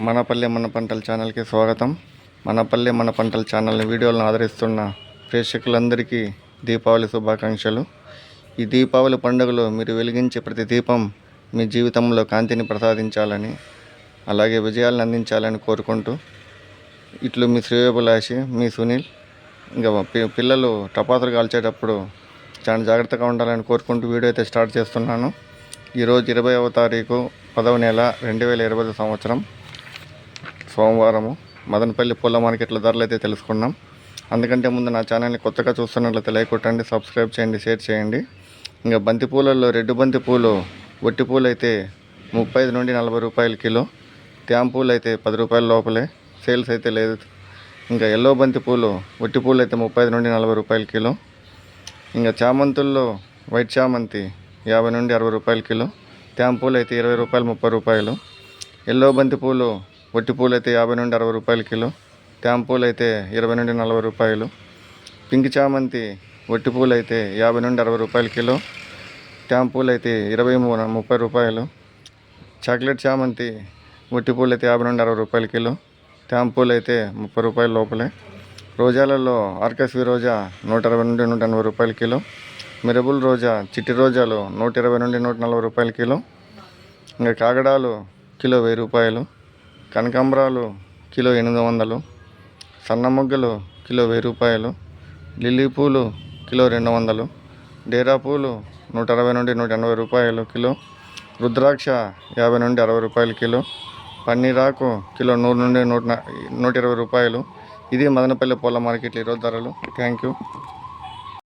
మనపల్లె మన పంటల ఛానల్కి స్వాగతం. మనపల్లె మన పంటల ఛానల్ని వీడియోలను ఆదరిస్తున్న ప్రేక్షకులందరికీ దీపావళి శుభాకాంక్షలు. ఈ దీపావళి పండుగలో మీరు వెలిగించే ప్రతి దీపం మీ జీవితంలో కాంతిని ప్రసాదించాలని, అలాగే విజయాలను అందించాలని కోరుకుంటూ ఇట్లు మీ శ్రేయోభిలాషి మీ సునీల్. ఇంకా పిల్లలు టపాసులు కాల్చేటప్పుడు చాలా జాగ్రత్తగా ఉండాలని కోరుకుంటూ వీడియో అయితే స్టార్ట్ చేస్తున్నాను. ఈరోజు 20వ తారీఖు 10వ నెల 2020 సంవత్సరం సోమవారము. మదనపల్లి పూల మార్కెట్ల ధరలు అయితే తెలుసుకున్నాం. అందుకంటే ముందు నా ఛానల్ని కొత్తగా చూస్తున్నట్లయితే లైక్ కొట్టండి, సబ్స్క్రైబ్ చేయండి, షేర్ చేయండి. ఇంకా బంతి పూలలో రెడ్ బంతి పూలు ఒట్టి పూలు అయితే 35 నుండి 40 రూపాయలు కిలో, తేమ పూలు అయితే 10 రూపాయల లోపలే, సేల్స్ అయితే లేదు. ఇంకా ఎల్లో బంతి పూలు ఒట్టి పూలు అయితే 35 నుండి 40 రూపాయల కిలో. ఇంకా చామంతుల్లో వైట్ చామంతి 50 నుండి 60 రూపాయల కిలో, తేమ పూలు అయితే 20 రూపాయలు 30 రూపాయలు. ఎల్లో బంతి పూలు ఒట్టి పూలు అయితే 50 నుండి 60 రూపాయల కిలో, తేమ పూలు అయితే 20 నుండి 40 రూపాయలు. పింక్ చామంతి ఒట్టి పూలు అయితే 50 నుండి 60 రూపాయల కిలో, తేమ పూలు అయితే 30 రూపాయలు. చాక్లెట్ చామంతి ఒట్టి పూలు అయితే 50 నుండి 60 రూపాయల కిలో, తేమ పూలు అయితే 30 రూపాయల లోపలే. రోజాలలో ఆర్కస్వి రోజా 160 నుండి 180 రూపాయల కిలో, మిరబుల్ రోజా చిట్టి రోజాలు 120 నుండి 140 రూపాయల కిలో. ఇంకా కాగడాలు కిలో 1000 రూపాయలు, కనకాంబరాలు కిలో 800, సన్న మొగ్గలు కిలో 1000 రూపాయలు, లిల్లీ పూలు కిలో 200, డేరా పూలు 160 నుండి 180 రూపాయలు కిలో, రుద్రాక్ష 50 నుండి 60 రూపాయల కిలో, పన్నీరాకు కిలో 100 నుండి 120 రూపాయలు. ఇది మదనపల్లి పూల మార్కెట్ ఈరోజు ధరలు. Thank you.